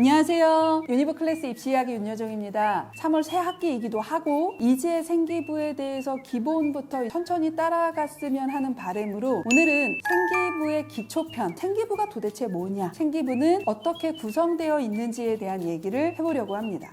안녕하세요. 유니브 클래스 입시 이야기 윤여정입니다. 3월 새 학기이기도 하고 이제 생기부에 대해서 기본부터 천천히 따라갔으면 하는 바람으로 오늘은 생기부의 기초편, 생기부가 도대체 뭐냐, 생기부는 어떻게 구성되어 있는지에 대한 얘기를 해보려고 합니다.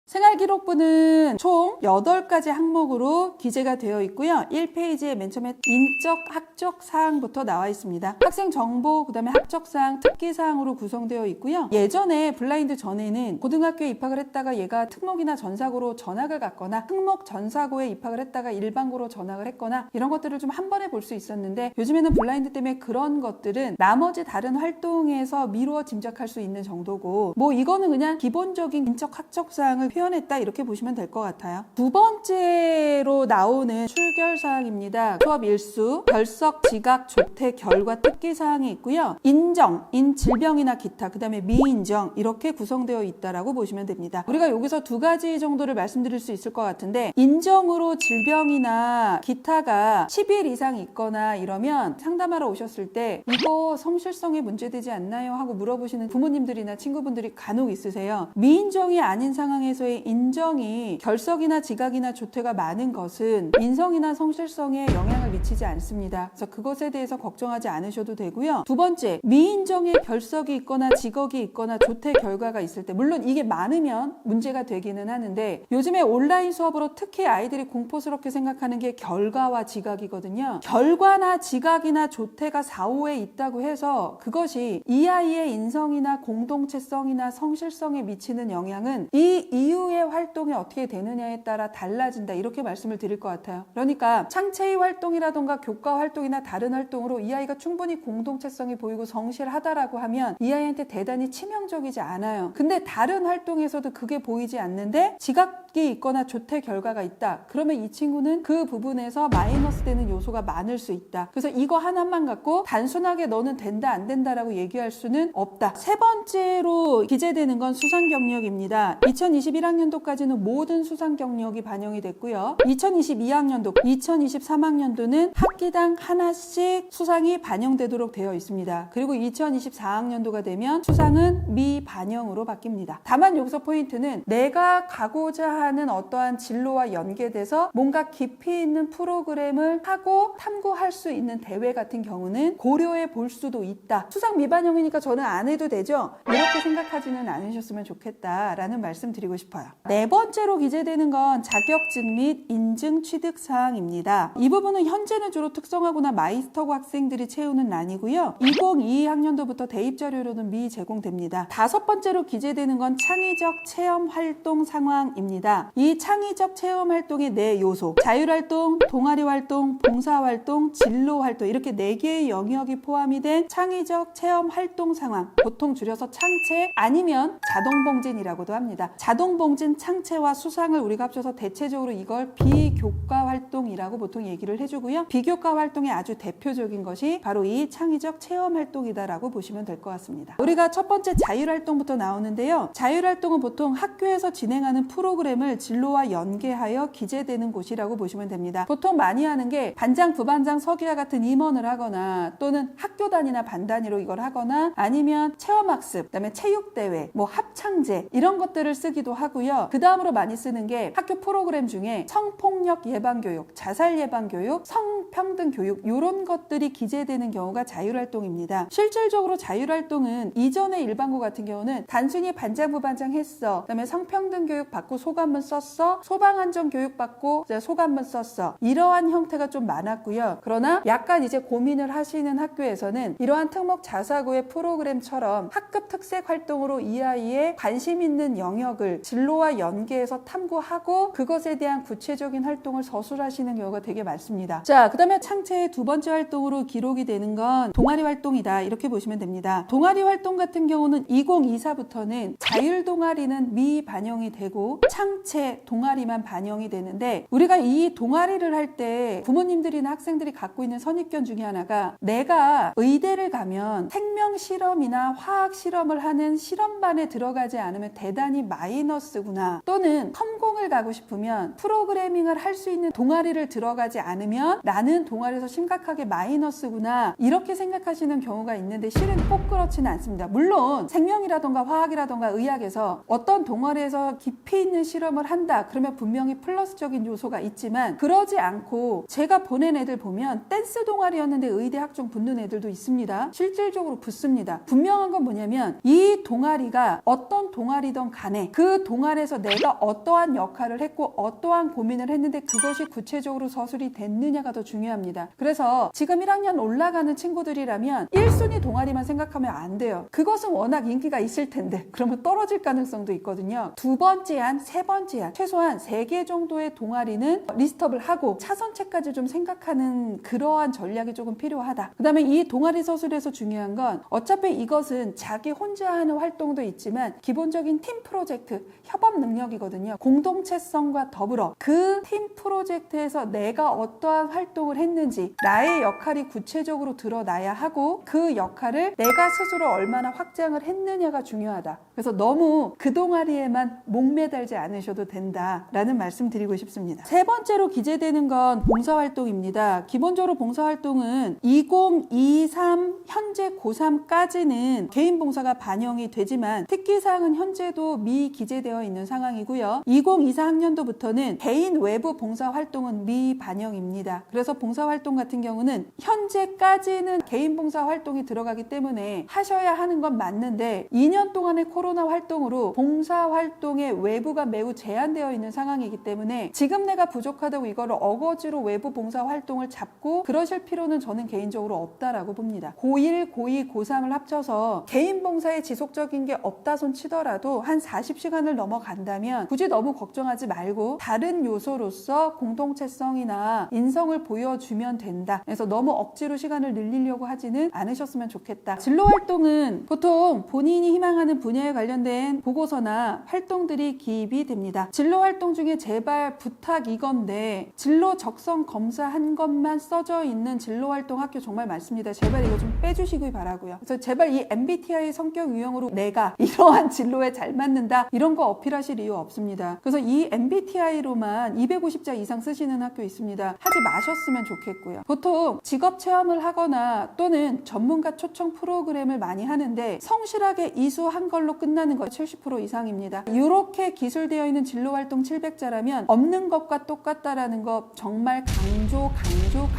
생활기록부는 총 8가지 항목으로 기재가 되어 있고요. 1페이지에 맨 처음에 인적, 학적 사항부터 나와 있습니다. 학생 정보, 그 다음에 학적 사항, 특기 사항으로 구성되어 있고요. 예전에 블라인드 전에는 고등학교에 입학을 했다가 얘가 특목이나 전사고로 전학을 갔거나 특목 전사고에 입학을 했다가 일반고로 전학을 했거나 이런 것들을 좀 한 번에 볼 수 있었는데 요즘에는 블라인드 때문에 그런 것들은 나머지 다른 활동에서 미루어 짐작할 수 있는 정도고 뭐 이거는 그냥 기본적인 인적, 학적 사항을 표현했다 이렇게 보시면 될 것 같아요. 두 번째로 나오는 출결사항입니다. 수업 일수, 결석, 지각, 조퇴, 결과, 특기 사항이 있고요. 인정, 질병이나 기타, 그 다음에 미인정 이렇게 구성되어 있다라고 보시면 됩니다. 우리가 여기서 두 가지 정도를 말씀드릴 수 있을 것 같은데 인정으로 질병이나 기타가 10일 이상 있거나 이러면 상담하러 오셨을 때 이거 성실성에 문제되지 않나요? 하고 물어보시는 부모님들이나 친구분들이 간혹 있으세요. 미인정이 아닌 상황에서의 인정이 결석이나 지각이나 조퇴가 많은 것은 인성이나 성실성에 영향을 미치지 않습니다. 그래서 그것에 대해서 걱정하지 않으셔도 되고요. 두 번째, 미인정에 결석이 있거나 지각이 있거나 조퇴 결과가 있을 때 물론 이게 많으면 문제가 되기는 하는데 요즘에 온라인 수업으로 특히 아이들이 공포스럽게 생각하는 게 결과와 지각이거든요. 결과나 지각이나 조퇴가 4, 5에 있다고 해서 그것이 이 아이의 인성이나 공동체성이나 성실성에 미치는 영향은 이 이후의 활동이 어떻게 되느냐에 따라 달라진다 이렇게 말씀을 드릴 것 같아요. 그러니까 창체의 활동이라던가 교과 활동이나 다른 활동으로 이 아이가 충분히 공동체성이 보이고 성실하다라고 하면 이 아이한테 대단히 치명적이지 않아요. 근데 다른 활동에서도 그게 보이지 않는데 지각이 있거나 조퇴 결과가 있다. 그러면 이 친구는 그 부분에서 마이너스 되는 요소가 많을 수 있다. 그래서 이거 하나만 갖고 단순하게 너는 된다 안 된다라고 얘기할 수는 없다. 세 번째로 기재되는 건 수상 경력입니다. 2021학년도까지는 모든 수상 경력이 반영이 됐고요. 2022학년도, 2023학년도는 학기당 하나씩 수상이 반영되도록 되어 있습니다. 그리고 2024학년도가 되면 수상은 미반영으로 바뀝니다. 다만 여기서 포인트는 내가 가고자 하는 어떠한 진로와 연계돼서 뭔가 깊이 있는 프로그램을 하고 탐구할 수 있는 대회 같은 경우는 고려해 볼 수도 있다. 수상 미반영이니까 저는 안 해도 되죠? 이렇게 생각하지는 않으셨으면 좋겠다라는 말씀 드리고 싶어요. 네 번째로 기재되는 건 자격증 및 인증 취득 사항입니다. 이 부분은 현재는 주로 특성화고나 마이스터고 학생들이 채우는 란이고요. 2022학년도부터 대입 자료로는 미제공됩니다. 다섯 번째로 기재되는 건 창의적 체험 활동 상황입니다. 이 창의적 체험 활동의 네 요소, 자율활동, 동아리활동, 봉사활동, 진로활동 이렇게 4개의 영역이 포함이 된 창의적 체험 활동 상황, 보통 줄여서 창체 아니면 자동봉진이라고도 합니다. 자동봉진, 창체와 수상을 우리가 합쳐서 대체적으로 이걸 비교과 활동이라고 보통 얘기를 해주고요. 비교과 활동의 아주 대표적인 것이 바로 이 창의적 체험 활동이다라고 보시면 될 것 같습니다. 우리가 첫 번째 자율활동부터 나오는데요. 자율활동은 보통 학교에서 진행하는 프로그램을 진로와 연계하여 기재되는 곳이라고 보시면 됩니다. 보통 많이 하는 게 반장, 부반장, 서기와 같은 임원을 하거나 또는 학교 단위나 반 단위로 이걸 하거나 아니면 체험학습, 그다음에 체육대회, 뭐 합창제 이런 것들을 쓰기도 하고요. 그 다음으로 많이 쓰는 게 학교 프로그램 중에 성폭력 예방교육, 자살 예방교육, 성평등교육 이런 것들이 기재되는 경우가 자율활동입니다. 실질적으로 자율활동은 이전의 일반고 같은 경우는 단순히 반장, 부반장 했어. 그다음에 성평등교육 받고 소감문 썼어. 소방안전교육 받고 소감문 썼어. 이러한 형태가 좀 많았고요. 그러나 약간 이제 고민을 하시는 학교에서는 이러한 특목 자사고의 프로그램처럼 학급 특색 활동으로 이 아이의 관심 있는 영역을 진로와 연계해서 탐구하고 그것에 대한 구체적인 활동을 서술하시는 경우가 되게 많습니다. 자, 그 다음에 창체의 두 번째 활동으로 기록이 되는 건 동아리 활동이다 이렇게 보시면 됩니다. 동아리 활동 같은 경우는 2024부터는 자율 동아리는 미반영이 되고 창 상체 동아리만 반영이 되는데, 우리가 이 동아리를 할 때 부모님들이나 학생들이 갖고 있는 선입견 중에 하나가, 내가 의대를 가면 생명 실험이나 화학 실험을 하는 실험반에 들어가지 않으면 대단히 마이너스구나, 또는 컴공을 가고 싶으면 프로그래밍을 할 수 있는 동아리를 들어가지 않으면 나는 동아리에서 심각하게 마이너스구나, 이렇게 생각하시는 경우가 있는데 실은 꼭 그렇지는 않습니다. 물론 생명이라던가 화학이라던가 의학에서 어떤 동아리에서 깊이 있는 실험을 한다 그러면 분명히 플러스적인 요소가 있지만, 그러지 않고 제가 보낸 애들 보면 댄스 동아리였는데 의대 학종 붙는 애들도 있습니다. 실질적으로 붙습니다. 분명한 건 뭐냐면, 이 동아리가 어떤 동아리든 간에 그 동아리에서 내가 어떠한 역할을 했고 어떠한 고민을 했는데 그것이 구체적으로 서술이 됐느냐가 더 중요합니다. 그래서 지금 1학년 올라가는 친구들이라면 1순위 동아리만 생각하면 안 돼요. 그것은 워낙 인기가 있을 텐데 그러면 떨어질 가능성도 있거든요. 두 번째 안, 세 번째 안, 최소한 3개 정도의 동아리는 리스트업을 하고 차선책까지 좀 생각하는 그러한 전략이 조금 필요하다. 그 다음에 이 동아리 서술에서 중요한 건, 어차피 이것은 자기 혼자 하는 활동도 있지만 기본적인 팀 프로젝트, 협업 능력이거든요. 공동체성과 더불어 그 팀 프로젝트에서 내가 어떠한 활동을 했는지 나의 역할이 구체적으로 드러나야 하고, 그 역할을 내가 스스로 얼마나 확장을 했느냐가 중요하다. 그래서 너무 그 동아리에만 목매달지 않으셔도 된다라는 말씀 드리고 싶습니다. 세 번째로 기재되는 건 봉사활동입니다. 기본적으로 봉사활동은 2023 현재 고3까지는 개인 봉사가 반영이 되지만 특기사항은 현재도 미기재되어 있는 상황이고요. 2024 학년도부터는 개인 외부 봉사활동은 미반영입니다. 그래서 봉사활동 같은 경우는 현재까지는 개인 봉사활동이 들어가기 때문에 하셔야 하는 건 맞는데, 2년 동안의 코로나 활동으로 봉사활동의 외부가 매우 제한되어 있는 상황이기 때문에 지금 내가 부족하다고 이거를 어거지로 외부 봉사활동을 잡고 그러실 필요는 저는 개인적으로 없다라고 봅니다. 고1, 고2, 고3을 합쳐서 개인 봉사에 지속적인 게 없다 손 치더라도 한 40시간을 넘어간다면 굳이 너무 걱정하지 말고 다른 요소로서 공동체성이나 인성을 보여주면 된다. 그래서 너무 억지로 시간을 늘리려고 하지는 않으셨으면 좋겠다. 진로활동은 보통 본인이 희망하는 분야에 관련된 보고서나 활동들이 기입이 됩니다. 진로활동 중에 제발 부탁 이건데, 진로 적성 검사한 것만 써져 있는 진로활동 학교 정말 많습니다. 제발 이거 좀 빼주시기 바라고요. 그래서 제발 이 MBTI 성격 유형으로 내가 이러한 진로에 잘 맞는다, 이런 거 어필하실 이유 없습니다. 그래서 이 MBTI로만 250자 이상 쓰시는 학교 있습니다. 하지 마셨으면 좋겠고요. 보통 직업 체험을 하거나 또는 전문가 초청 프로그램을 많이 하는데 성실하게 이수한 걸로 끝나는 거 70% 이상입니다. 이렇게 기술되어 있는 진로활동 700자라면 없는 것과 똑같다라는 거 정말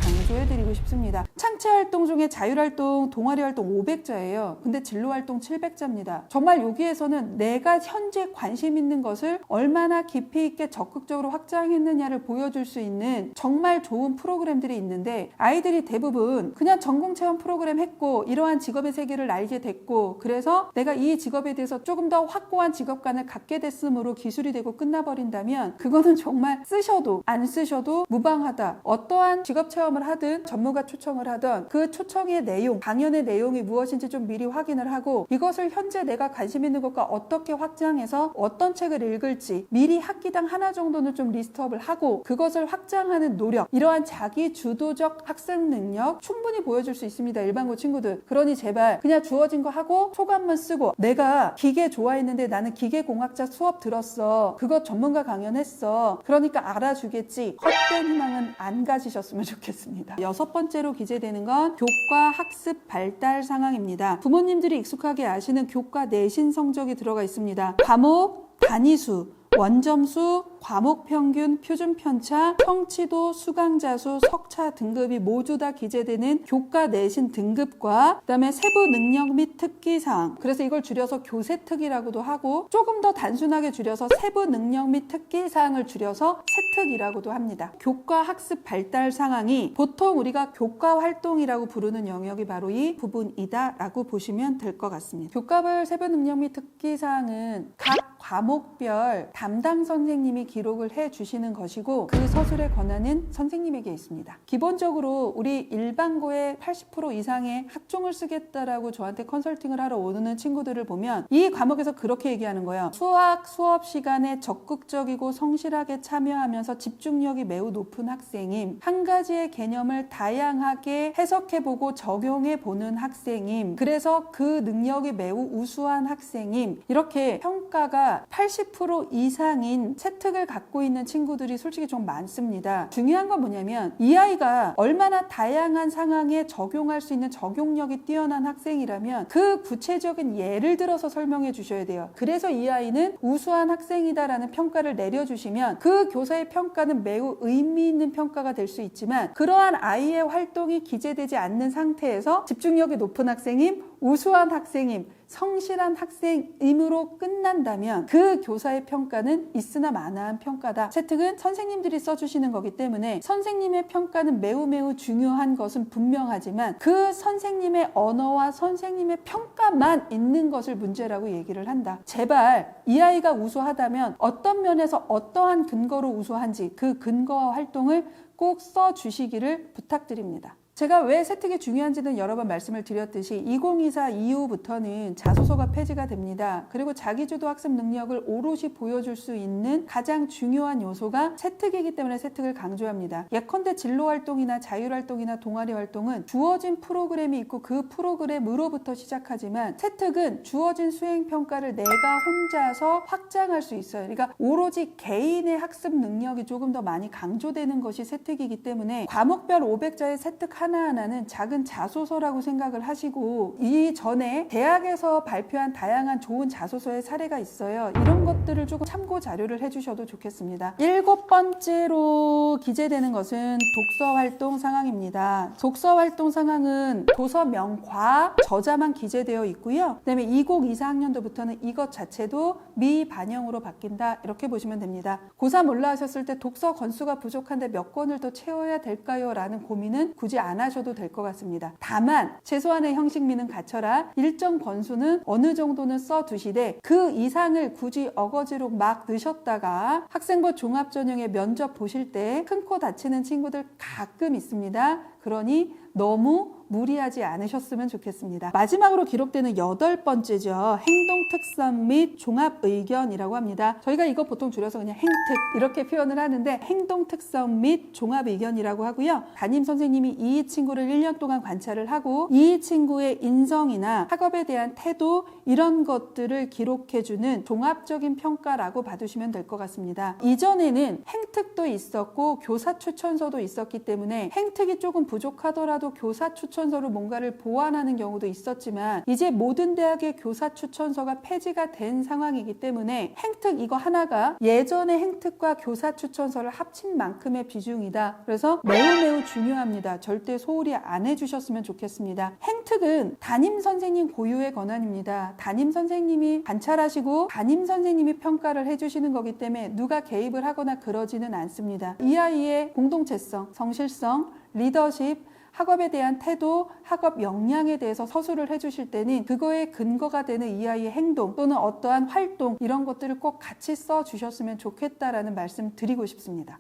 강조해드리고 싶습니다. 창체활동 중에 자율활동, 동아리활동 500자예요. 근데 진로활동 700자입니다. 정말 여기에서는 내가 현재 관심 있는 것을 얼마나 깊이 있게 적극적으로 확장했느냐를 보여줄 수 있는 정말 좋은 프로그램들이 있는데, 아이들이 대부분 그냥 전공체험 프로그램 했고 이러한 직업의 세계를 알게 됐고, 그래서 내가 이 직업에 대해서 조금 더 확고한 직업관을 갖게 됐으므로 기술이 되고 끝나버린다면 그거는 정말 쓰셔도 안 쓰셔도 무방하다. 어떠한 직업 체험을 하든 전문가 초청을 하든 그 초청의 내용, 강연의 내용이 무엇인지 좀 미리 확인을 하고, 이것을 현재 내가 관심 있는 것과 어떻게 확장해서 어떤 책을 읽을지 미리 학기당 하나 정도는 좀 리스트업을 하고 그것을 확장하는 노력, 이러한 자기 주도적 학습 능력 충분히 보여줄 수 있습니다. 일반고 친구들. 그러니 제발 그냥 주어진 거 하고 소감만 쓰고, 내가 기계 좋아했는데 나는 기계공학자 수업 들었어, 그거 전문가 강연했어, 그러니까 알아주겠지, 헛된 희망은 안 가지셨으면 좋겠습니다. 6번째로 기재되는 건 교과 학습 발달 상황입니다. 부모님들이 익숙하게 아시는 교과 내신 성적이 들어가 있습니다. 과목, 단위수, 원점수, 과목 평균, 표준 편차, 평치도, 수강자 수, 석차 등급이 모두 다 기재되는 교과 내신 등급과 그다음에 세부 능력 및 특기사항, 그래서 이걸 줄여서 교세특이라고도 하고 조금 더 단순하게 줄여서 세부 능력 및 특기사항을 줄여서 세특이라고도 합니다. 교과 학습 발달 상황이 보통 우리가 교과 활동이라고 부르는 영역이 바로 이 부분이다 라고 보시면 될 것 같습니다. 교과별 세부 능력 및 특기사항은 각 과목별 담당 선생님이 기록을 해 주시는 것이고 그 서술의 권한은 선생님에게 있습니다. 기본적으로 우리 일반고의 80% 이상의 학종을 쓰겠다라고 저한테 컨설팅을 하러 오는 친구들을 보면 이 과목에서 그렇게 얘기하는 거예요. 수학 수업 시간에 적극적이고 성실하게 참여하면서 집중력이 매우 높은 학생임, 한 가지의 개념을 다양하게 해석해보고 적용해보는 학생임, 그래서 그 능력이 매우 우수한 학생임, 이렇게 평가가 80% 이상인 채특을 갖고 있는 친구들이 솔직히 좀 많습니다. 중요한 건 뭐냐면 이 아이가 얼마나 다양한 상황에 적용할 수 있는 적용력이 뛰어난 학생이라면 그 구체적인 예를 들어서 설명해 주셔야 돼요. 그래서 이 아이는 우수한 학생이다라는 평가를 내려주시면 그 교사의 평가는 매우 의미 있는 평가가 될 수 있지만 그러한 아이의 활동이 기재되지 않는 상태에서 집중력이 높은 학생임, 우수한 학생임, 성실한 학생임으로 끝난다면 그 교사의 평가는 있으나 마나한 평가다. 채특은 선생님들이 써주시는 거기 때문에 선생님의 평가는 매우 중요한 것은 분명하지만 그 선생님의 언어와 선생님의 평가만 있는 것을 문제라고 얘기를 한다. 제발 이 아이가 우수하다면 어떤 면에서 어떠한 근거로 우수한지 그 근거와 활동을 꼭 써주시기를 부탁드립니다. 제가 왜 세특이 중요한지는 여러 번 말씀을 드렸듯이 2024 이후부터는 자소서가 폐지가 됩니다. 그리고 자기주도 학습 능력을 오롯이 보여줄 수 있는 가장 중요한 요소가 세특이기 때문에 세특을 강조합니다. 예컨대 진로활동이나 자율활동이나 동아리활동은 주어진 프로그램이 있고 그 프로그램으로부터 시작하지만 세특은 주어진 수행평가를 내가 혼자서 확장할 수 있어요. 그러니까 오로지 개인의 학습 능력이 조금 더 많이 강조되는 것이 세특이기 때문에 과목별 500자의 세특 하나하나는 작은 자소서라고 생각을 하시고 이전에 대학에서 발표한 다양한 좋은 자소서의 사례가 있어요. 이런 것들을 조금 참고 자료를 해주셔도 좋겠습니다. 7번째로 기재되는 것은 독서활동 상황입니다. 독서활동 상황은 도서명과 저자만 기재되어 있고요. 그 다음에 2024 학년도부터는 이것 자체도 미반영으로 바뀐다. 이렇게 보시면 됩니다. 고3 올라가셨을 때 독서 건수가 부족한데 몇 권을 더 채워야 될까요? 라는 고민은 굳이 안 하셔도 될 것 같습니다. 다만 최소한의 형식미는 갖춰라. 일정 권수는 어느 정도는 써두시되 그 이상을 굳이 어거지로 막 넣으셨다가 학생부 종합전형의 면접 보실 때 큰 코 다치는 친구들 가끔 있습니다. 그러니 너무 무리하지 않으셨으면 좋겠습니다. 마지막으로 기록되는 8번째죠. 행동특성 및 종합의견이라고 합니다. 저희가 이거 보통 줄여서 그냥 행특 이렇게 표현을 하는데 행동특성 및 종합의견이라고 하고요. 담임선생님이 이 친구를 1년 동안 관찰을 하고 이 친구의 인성이나 학업에 대한 태도 이런 것들을 기록해주는 종합적인 평가라고 봐두시면 될 것 같습니다. 이전에는 행특도 있었고 교사 추천서도 있었기 때문에 행특이 조금 부족하더라도 교사 추천서로 뭔가를 보완하는 경우도 있었지만 이제 모든 대학의 교사 추천서가 폐지가 된 상황이기 때문에 행특 이거 하나가 예전의 행특과 교사 추천서를 합친 만큼의 비중이다. 그래서 매우 중요합니다. 절대 소홀히 안 해주셨으면 좋겠습니다. 행특은 담임선생님 고유의 권한입니다. 담임선생님이 관찰하시고 담임선생님이 평가를 해주시는 거기 때문에 누가 개입을 하거나 그러지는 않습니다. 이 아이의 공동체성, 성실성, 리더십, 학업에 대한 태도, 학업 역량에 대해서 서술을 해주실 때는 그거에 근거가 되는 이 아이의 행동 또는 어떠한 활동 이런 것들을 꼭 같이 써주셨으면 좋겠다라는 말씀 드리고 싶습니다.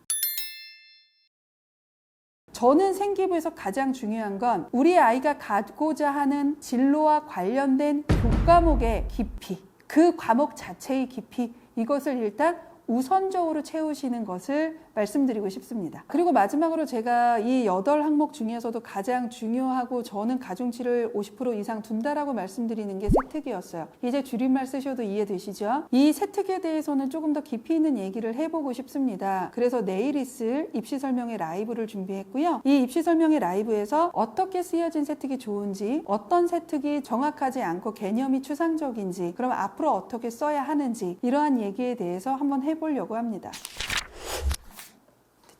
저는 생기부에서 가장 중요한 건 우리 아이가 갖고자 하는 진로와 관련된 교과목의 깊이, 그 과목 자체의 깊이 이것을 일단 우선적으로 채우시는 것을 말씀드리고 싶습니다. 그리고 마지막으로 제가 이 8항목 중에서도 가장 중요하고 저는 가중치를 50% 이상 둔다라고 말씀드리는 게 세특이었어요. 이제 줄임말 쓰셔도 이해되시죠? 이 세특에 대해서는 조금 더 깊이 있는 얘기를 해보고 싶습니다. 그래서 내일 있을 입시 설명회 라이브를 준비했고요. 이 입시 설명회 라이브에서 어떻게 쓰여진 세특이 좋은지, 어떤 세특이 정확하지 않고 개념이 추상적인지, 그럼 앞으로 어떻게 써야 하는지 이러한 얘기에 대해서 한번 해보려고 합니다.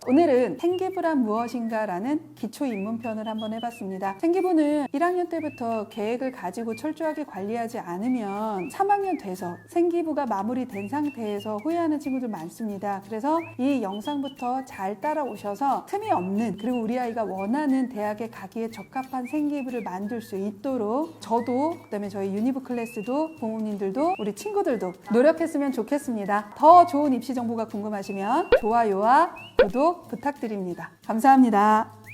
오늘은 생기부란 무엇인가라는 기초 입문편을 한번 해봤습니다. 생기부는 1학년 때부터 계획을 가지고 철저하게 관리하지 않으면 3학년 돼서 생기부가 마무리된 상태에서 후회하는 친구들 많습니다. 그래서 이 영상부터 잘 따라오셔서 틈이 없는, 그리고 우리 아이가 원하는 대학에 가기에 적합한 생기부를 만들 수 있도록 저도, 그다음에 저희 유니브 클래스도, 부모님들도, 우리 친구들도 노력했으면 좋겠습니다. 더 좋은 입시 정보가 궁금하시면 좋아요와 구독 부탁드립니다. 감사합니다.